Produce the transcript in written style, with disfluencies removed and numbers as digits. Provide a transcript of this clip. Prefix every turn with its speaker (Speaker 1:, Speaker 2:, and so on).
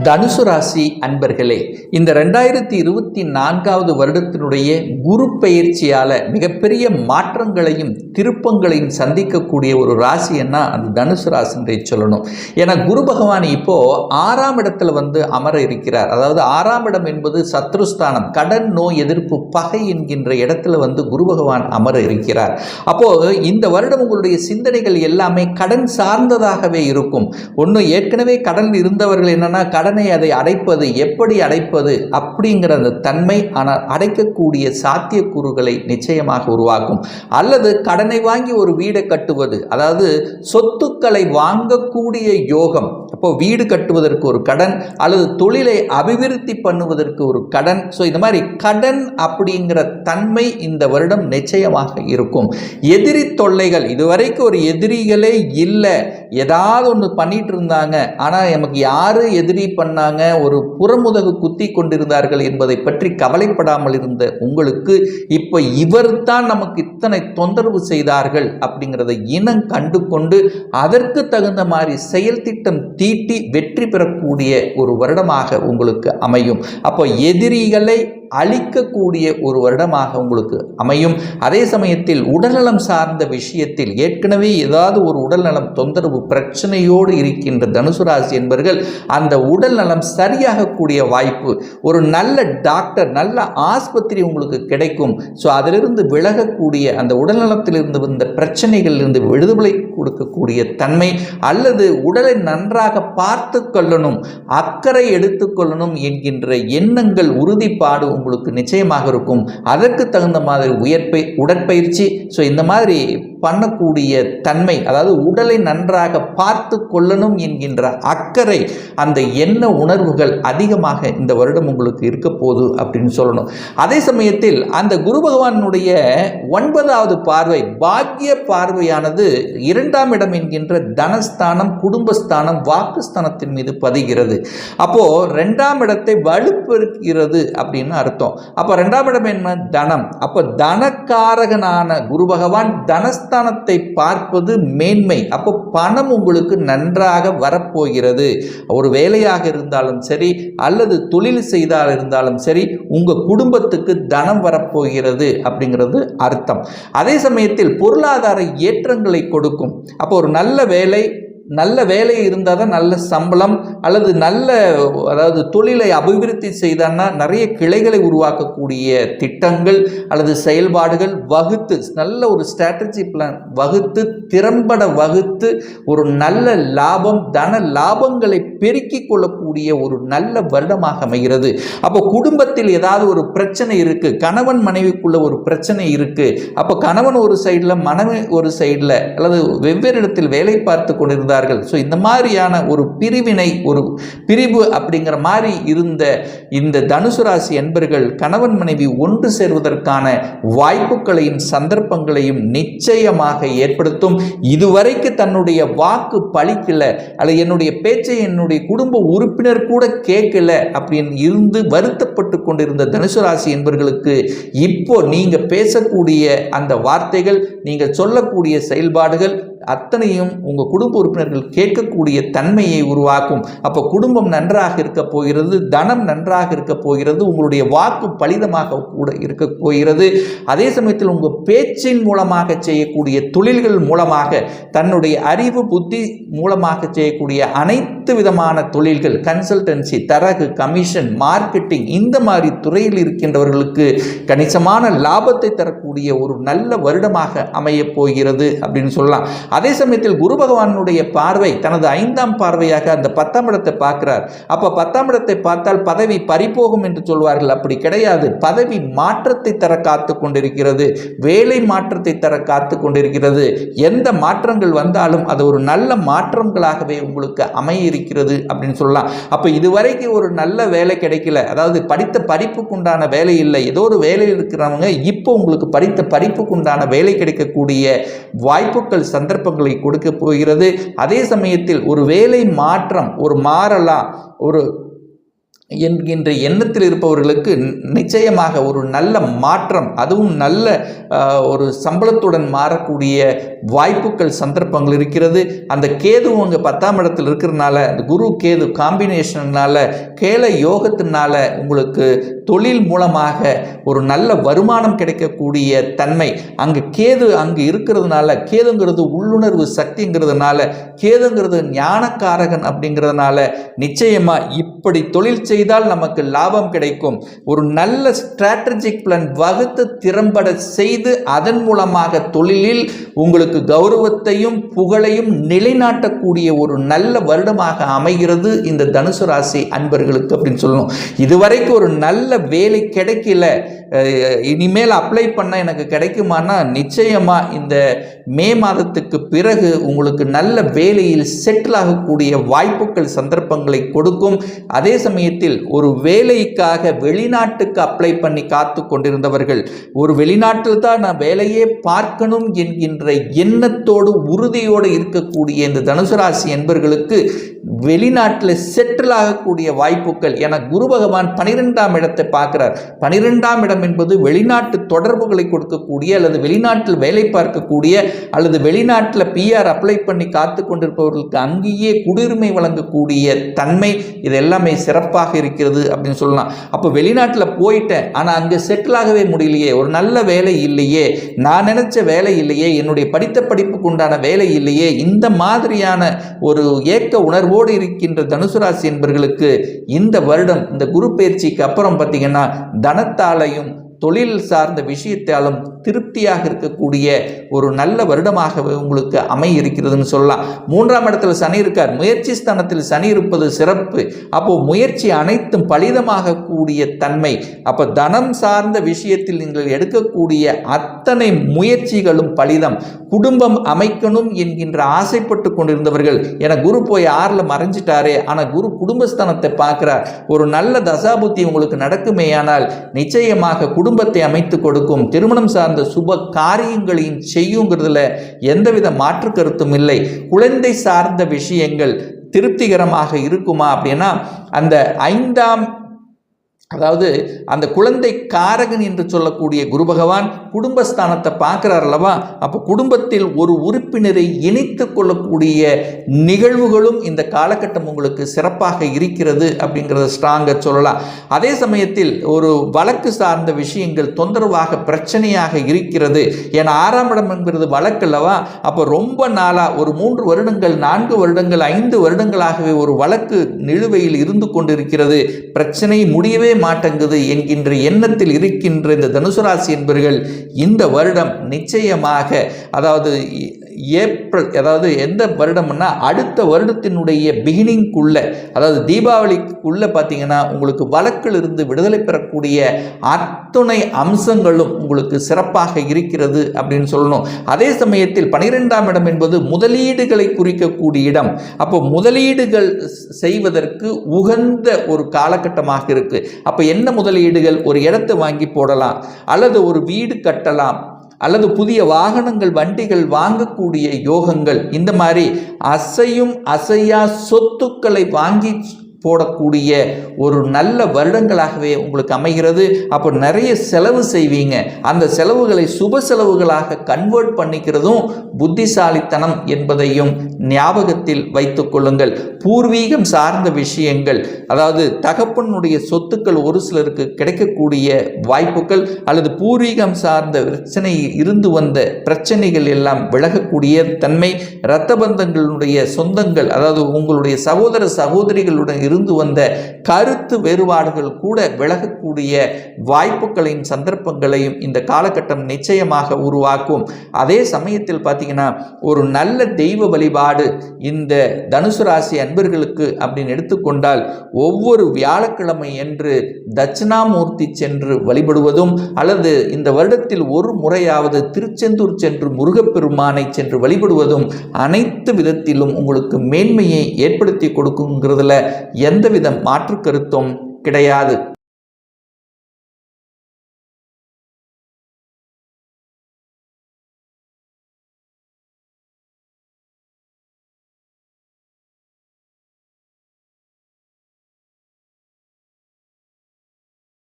Speaker 1: தனுசு ராசி அன்பர்களே, இந்த 2024வது வருடத்தினுடைய குரு பெயர்ச்சியால் மிகப்பெரிய மாற்றங்களையும் திருப்பங்களையும் சந்திக்கக்கூடிய ஒரு ராசின்னா அது தனுசு ராசின்றே சொல்லணும். ஏன்னா குரு பகவான் இப்போ 6ஆம் இடத்துல அமர இருக்கிறார். அதாவது 6ஆம் இடம் என்பது சத்ருஸ்தானம், கடன் நோய் எதிர்ப்பு பகை என்கின்ற இடத்துல குரு பகவான் அமர இருக்கிறார். அப்போ இந்த வருடம் உங்களுடைய சிந்தனைகள் எல்லாமே கடன் சார்ந்ததாகவே இருக்கும். ஒன்று, ஏற்கனவே கடன் இருந்தவர்கள் என்னன்னா கடனை அதை அடைப்பது, எப்படி அடைப்பது அப்படிங்கிற அந்த தன்மை, ஆனால் அடைக்கக்கூடிய சாத்தியக்கூறுகளை நிச்சயமாக உருவாக்கும். அல்லது கடனை வாங்கி ஒரு வீடை கட்டுவது, அதாவது சொத்துக்களை வாங்கக்கூடிய யோகம். அப்போ வீடு கட்டுவதற்கு ஒரு கடன், அல்லது தொழிலை அபிவிருத்தி பண்ணுவதற்கு ஒரு கடன். ஸோ இந்த மாதிரி கடன் அப்படிங்கிற தன்மை இந்த வருடம் நிச்சயமாக இருக்கும். எதிரி தொல்லைகள், இதுவரைக்கும் ஒரு எதிரிகளே இல்லை, ஏதாவது ஒன்று பண்ணிட்டு இருந்தாங்க, ஆனால் நமக்கு யாரு எதிரி பண்ணாங்க, ஒரு புறமுதகு குத்தி கொண்டிருந்தார்கள் என்பதை பற்றி கவலைப்படாமல் இருந்த உங்களுக்கு இப்போ இவர்தான் நமக்கு இத்தனை தொந்தரவு செய்தார்கள் அப்படிங்கிறத இனம் கண்டு கொண்டு அதற்கு தகுந்த மாதிரி செயல் திட்டம் தீட்டி வெற்றி பெறக்கூடிய ஒரு வருடமாக உங்களுக்கு அமையும். அப்போ எதிரிகளை அழிக்கக்கூடிய ஒரு வருடமாக உங்களுக்கு அமையும். அதே சமயத்தில் உடல்நலம் சார்ந்த விஷயத்தில் ஏற்கனவே ஏதாவது ஒரு உடல்நலம் தொந்தரவு பிரச்சனையோடு இருக்கின்ற தனுசு ராசி என்பவர்கள் அந்த உடல் நலம் சரியாகக்கூடிய வாய்ப்பு, ஒரு நல்ல டாக்டர், நல்ல ஆஸ்பத்திரி உங்களுக்கு கிடைக்கும். ஸோ அதிலிருந்து விலகக்கூடிய, அந்த உடல்நலத்திலிருந்து வந்த பிரச்சனைகளிலிருந்து விடுதலை கொடுக்கக்கூடிய தன்மை, அல்லது உடலை நன்றாக பார்த்து கொள்ளணும், அக்கறை எடுத்துக்கொள்ளணும் என்கின்ற எண்ணங்கள், உறுதிப்பாடு உங்களுக்கு நிச்சயமாக இருக்கும். அதற்கு தகுந்த மாதிரி உடற்பயிற்சி, ஸோ இந்த மாதிரி பண்ணக்கூடிய தன்மை, அதாவது உடலை நன்றாக பார்த்து கொள்ளணும் என்கின்ற அக்கறை, அந்த எண்ண உணர்வுகள் அதிகமாக இந்த வருடம் உங்களுக்கு இருக்க போகுது அப்படின்னு சொல்லணும். அதே சமயத்தில் அந்த குரு பகவானுடைய 9வது பார்வை, பாக்கிய பார்வையானது 2ஆம் இடம் என்கின்ற தனஸ்தானம், குடும்பஸ்தானம், வாக்குஸ்தானத்தின் மீது பதிகிறது. அப்போ 2ஆம் இடத்தை வலுப்பெறுகிறது அப்படின்னு அர்த்தம். அப்போ 2ஆம் இடம் என்ன? தனம். அப்போ தனக்காரகனான குரு பகவான் தனஸ்தானத்தை பார்ப்பது மேன்மை. அப்போ பணம் உங்களுக்கு நன்றாக வரப்போகிறது. ஒரு வேலையாக இருந்தாலும் சரி, அல்லது தொழில் செய்தால் இருந்தாலும் சரி, உங்க குடும்பத்துக்கு தனம் வரப்போகிறது அப்படிங்கிறது அர்த்தம். அதே சமயத்தில் பொருளாதார ஏற்றங்களை கொடுக்கும். அப்போ ஒரு நல்ல வேலை இருந்தால் தான் நல்ல சம்பளம், அல்லது அதாவது தொழிலை அபிவிருத்தி செய்தான்னா நிறைய கிளைகளை உருவாக்கக்கூடிய திட்டங்கள் அல்லது செயல்பாடுகள் வகுத்து, நல்ல ஒரு ஸ்ட்ராட்டஜி பிளான் வகுத்து, திறம்பட வகுத்து, ஒரு நல்ல லாபம், தன லாபங்களை பெருக்கிக் கொள்ளக்கூடிய ஒரு நல்ல வருடமாக அமைகிறது. அப்போ குடும்பத்தில் ஏதாவது ஒரு பிரச்சனை இருக்கு, கணவன் மனைவிக்குள்ள ஒரு பிரச்சனை இருக்கு, அப்போ கணவன் ஒரு சைடில், மனைவி ஒரு சைடில், அல்லது வெவ்வேறு இடத்தில் வேலை பார்த்து கொண்டிருந்தார். ஸோ இந்த மாதிரியான ஒரு பிரிவு அப்படிங்கிற மாதிரி இருந்த இந்த தனுசு ராசி என்பர்கள் கணவன் மனைவி ஒன்று சேர்வதற்கான வாய்ப்புகளையும் சந்தர்ப்பங்களையும் நிச்சயமாக ஏற்படுத்தும். இதுவரைக்கு தன்னுடைய வாக்கு பலிக்கல, அல்லது என்னுடைய பேச்சை என்னுடைய குடும்ப உறுப்பினர் கூட கேட்கல அப்படின்னு இருந்து வருத்தப்பட்டு கொண்டிருந்த தனுசு ராசி என்பர்களுக்கு இப்போ நீங்க பேசக்கூடிய அந்த வார்த்தைகள், நீங்க சொல்லக்கூடிய செயல்பாடுகள் அத்தனையும் உங்கள் குடும்ப உறுப்பினர்கள் கேட்கக்கூடிய தன்மையை உருவாக்கும். அப்போ குடும்பம் நன்றாக இருக்க போகிறது, தனம் நன்றாக இருக்க போகிறது, உங்களுடைய வாக்கு பலிதமாக கூட இருக்க போகிறது. அதே சமயத்தில் உங்கள் பேச்சின் மூலமாக செய்யக்கூடிய தொழில்கள் மூலமாக, தன்னுடைய அறிவு புத்தி மூலமாக செய்யக்கூடிய அனைத்து விதமான தொழில்கள், கன்சல்டன்சி, தரகு, கமிஷன், மார்க்கெட்டிங், இந்த மாதிரி துறையில் இருக்கின்றவர்களுக்கு கணிசமான லாபத்தை தரக்கூடிய ஒரு நல்ல வருடமாக அமைய போகிறது அப்படின்னு சொல்லலாம். அதே சமயத்தில் குரு பகவானுடைய பார்வை தனது 5ஆம் பார்வையாக அந்த 10ஆம் இடத்தை பார்க்கிறார். அப்ப 10ஆம் இடத்தை பார்த்தால் பதவி பறிபோகும் என்று சொல்வார்கள். அப்படி கிடையாது. பதவி மாற்றத்தை தர காத்து கொண்டிருக்கிறது, வேலை மாற்றத்தை தர காத்து கொண்டிருக்கிறது. எந்த மாற்றங்கள் வந்தாலும் அது ஒரு நல்ல மாற்றங்களாகவே உங்களுக்கு அமைய இருக்கிறது அப்படின்னு சொல்லலாம். அப்ப இதுவரைக்கும் ஒரு நல்ல வேலை கிடைக்கல, அதாவது படித்த படிப்புக்குண்டான வேலை இல்லை, ஏதோ ஒரு வேலையில் இருக்கிறவங்க இப்போ உங்களுக்கு படித்த படிப்புக்குண்டான வேலை கிடைக்கக்கூடிய வாய்ப்புகள், சந்தர்ப்பங்களை கொடுக்க போகிறது. அதே சமயத்தில் ஒரு வேலை மாற்றம், ஒரு மாறலாம், ஒரு என்கின்ற எண்ணத்தில் இருப்பவர்களுக்கு நிச்சயமாக ஒரு நல்ல மாற்றம், அதுவும் நல்ல ஒரு சம்பளத்துடன் மாறக்கூடிய வாய்ப்புகள் சந்தர்ப்பங்கள் இருக்கிறது. அந்த கேது அங்கே 10ஆம் இடத்தில் இருக்கிறதுனால, அந்த குரு கேது காம்பினேஷனால, கேல யோகத்தினால உங்களுக்கு தொழில் மூலமாக ஒரு நல்ல வருமானம் கிடைக்கக்கூடிய தன்மை அங்கு கேது அங்கு இருக்கிறதுனால, கேதுங்கிறது உள்ளுணர்வு சக்திங்கிறதுனால, கேதுங்கிறது ஞானக்காரகன் அப்படிங்கிறதுனால நிச்சயமா இப்படி தொழில் செய்தால் நமக்கு லாபம் கிடைக்கும். ஒரு நல்ல ஸ்ட்ராட்டஜிக் பிளான் வகுத்து திறம்பட செய்து அதன் மூலமாக தொழிலில் உங்களுக்கு கௌரவத்தையும் புகழையும் நிலைநாட்டக்கூடிய ஒரு நல்ல வருடமாக அமைகிறது இந்த தனுசு ராசி அன்பர்களுக்கு அப்படின்னு சொல்லணும். இதுவரைக்கும் ஒரு நல்ல வேலை கிடைக்கல, இனிமேல் அப்ளை பண்ண எனக்கு கிடைக்குமானா நிச்சயமா இந்த மே மாதத்துக்கு பிறகு உங்களுக்கு நல்ல வேலையில் செட்டில் ஆகக்கூடிய வாய்ப்புகள் சந்தர்ப்பங்களை கொடுக்கும். அதே சமயத்தில் ஒரு வேலைக்காக வெளிநாட்டுக்கு அப்ளை பண்ணி காத்து கொண்டிருந்தவர்கள், ஒரு வெளிநாட்டில் தான் நான் வேலையே பார்க்கணும் என்கின்ற எண்ணத்தோடு உறுதியோடு இருக்கக்கூடிய இந்த தனுசு ராசி என்பவர்களுக்கு வெளிநாட்டில் செட்டில் ஆகக்கூடிய வாய்ப்புகள். என குரு பகவான் 12ஆம் இடத்தை பார்க்கிறார். 12ஆம் இடம் என்பது வெளிநாட்டு தொடர்புகளை கொடுக்கக்கூடிய, அல்லது வெளிநாட்டில் வேலை பார்க்கக்கூடிய, அல்லது வெளிநாட்டில் பிஆர் அப்ளை பண்ணி காத்து கொண்டிருப்பவர்களுக்கு அங்கேயே குடியுரிமை வழங்கக்கூடிய தன்மை, இது எல்லாமே சிறப்பாக இருக்கிறது அப்படின்னு சொல்லலாம். அப்போ வெளிநாட்டில் போயிட்டேன், ஆனால் அங்கே செட்டில் ஆகவே முடியலையே, ஒரு நல்ல வேலை இல்லையே, நான் நினைச்ச வேலை இல்லையே, என்னுடைய படித்த படிப்புக்கு உண்டான வேலை இல்லையே, இந்த மாதிரியான ஒரு ஏக்க உணர்வோடு இருக்கின்ற தனுசு ராசி என்பவர்களுக்கு இந்த வருடம், இந்த குரு பயிற்சிக்கு அப்புறம் பார்த்தீங்கன்னா தனத்தாலையும் தொழில் சார்ந்த விஷயத்தாலும் திருப்தியாக இருக்கக்கூடிய ஒரு நல்ல வருடமாகவே உங்களுக்கு அமைய இருக்கிறதுன்னு சொல்லலாம். 3ஆம் இடத்துல சனி இருக்கார். முயற்சி ஸ்தானத்தில் சனி இருப்பது சிறப்பு. அப்போ முயற்சி அனைத்தும் பலிதமாக கூடிய தன்மை. அப்போ தனம் சார்ந்த விஷயத்தில் நீங்கள் எடுக்கக்கூடிய அத்தனை முயற்சிகளும் பலிதம். குடும்பம் அமைக்கணும் என்கின்ற ஆசைப்பட்டு கொண்டிருந்தவர்கள், என குரு போய் 6ல் மறைஞ்சிட்டாரே, ஆனால் குரு குடும்பஸ்தானத்தை பார்க்கிறார். ஒரு நல்ல தசாபுத்தி உங்களுக்கு நடக்குமேயானால் நிச்சயமாக குடும்பத்தை அமைத்து கொடுக்கும். திருமணம் சார்ந்த சுப காரியங்களையும் செய்யுங்கிறதுல எந்தவித மாற்று கருத்தும் இல்லை. குழந்தை சார்ந்த விஷயங்கள் திருப்திகரமாக இருக்குமா அப்படின்னா, அந்த 5ஆம், அதாவது அந்த குழந்தை காரகன் என்று சொல்லக்கூடிய குரு பகவான் குடும்பஸ்தானத்தை பார்க்கிறார் அல்லவா, அப்போ குடும்பத்தில் ஒரு உறுப்பினரை இணைத்து கொள்ளக்கூடிய நிகழ்வுகளும் இந்த காலகட்டம் உங்களுக்கு சிறப்பாக இருக்கிறது அப்படிங்கிறத ஸ்ட்ராங்காக சொல்லலாம். அதே சமயத்தில் ஒரு வழக்கு சார்ந்த விஷயங்கள் தொந்தரவாக பிரச்சனையாக இருக்கிறது. ஏன்னா 6ஆம் இடம் என்கிறது வழக்கு அல்லவா, அப்போ ரொம்ப நாளாக ஒரு 3 வருடங்கள் 4 வருடங்கள் 5 வருடங்களாகவே ஒரு வழக்கு நிலுவையில் இருந்து கொண்டிருக்கிறது, பிரச்சனை முடியவே மாட்டேங்குது என்கின்ற எண்ணத்தில் இருக்கின்ற இந்த தனுசு ராசி என்பவர்கள் இந்த வருடம் நிச்சயமாக, அதாவது ஏப்ரல், அதாவது எந்த வருடம்னா அடுத்த வருடத்தினுடைய பிகினிங்குள்ள, அதாவது தீபாவளிக்குள்ள பார்த்தீங்கன்னா உங்களுக்கு வழக்கில் இருந்து விடுதலை பெறக்கூடிய அத்துணை அம்சங்களும் உங்களுக்கு சிறப்பாக இருக்கிறது அப்படின்னு சொல்லணும். அதே சமயத்தில் 12ஆம் இடம் என்பது முதலீடுகளை குறிக்கக்கூடிய இடம். அப்போ முதலீடுகள் செய்வதற்கு உகந்த ஒரு காலகட்டமாக இருக்கு. அப்போ என்ன முதலீடுகள்? ஒரு இடத்தை வாங்கி போடலாம், அல்லது ஒரு வீடு கட்டலாம், அல்லது புதிய வாகனங்கள் வண்டிகள் வாங்கக்கூடிய யோகங்கள், இந்த மாதிரி அசையும் அசையா சொத்துக்களை வாங்கி போடக்கூடிய ஒரு நல்ல வருடங்களாகவே உங்களுக்கு அமைகிறது. அப்போ நிறைய செலவு செய்வீங்க, அந்த செலவுகளை சுப செலவுகளாக கன்வெர்ட் பண்ணிக்கிறதும் புத்திசாலித்தனம் என்பதையும் ஞாபகத்தில் வைத்துக் கொள்ளுங்கள். பூர்வீகம் சார்ந்த விஷயங்கள், அதாவது தகப்பனுடைய சொத்துக்கள் ஒரு சிலருக்கு கிடைக்கக்கூடிய வாய்ப்புகள், அல்லது பூர்வீகம் சார்ந்த பிரச்சனை இருந்து வந்த பிரச்சனைகள் எல்லாம் விலகக்கூடிய தன்மை, இரத்த பந்தங்களுடைய சொந்தங்கள், அதாவது உங்களுடைய சகோதர சகோதரிகளுடன் இருந்து வந்த கருத்து வேறுபாடுகள் கூட விலகக்கூடிய வாய்ப்புகளையும் சந்தர்ப்பங்களையும் இந்த காலகட்டம் நிச்சயமாக உருவாக்கும். அதே சமயத்தில் பார்த்தீங்கன்னா ஒரு நல்ல தெய்வ வழிபாடு இந்த தனுசு ராசி அன்பர்களுக்கு அப்படின்னு எடுத்துக்கொண்டால், ஒவ்வொரு வியாழக்கிழமை என்று தட்சிணாமூர்த்தி சென்று வழிபடுவதும், அல்லது இந்த வருடத்தில் ஒரு முறையாவது திருச்செந்தூர் சென்று முருகப்பெருமானை சென்று வழிபடுவதும் அனைத்து விதத்திலும் உங்களுக்கு மேன்மையை ஏற்படுத்தி கொடுக்குங்கிறதுல எந்தவித மாற்று கருத்தும் கிடையாது.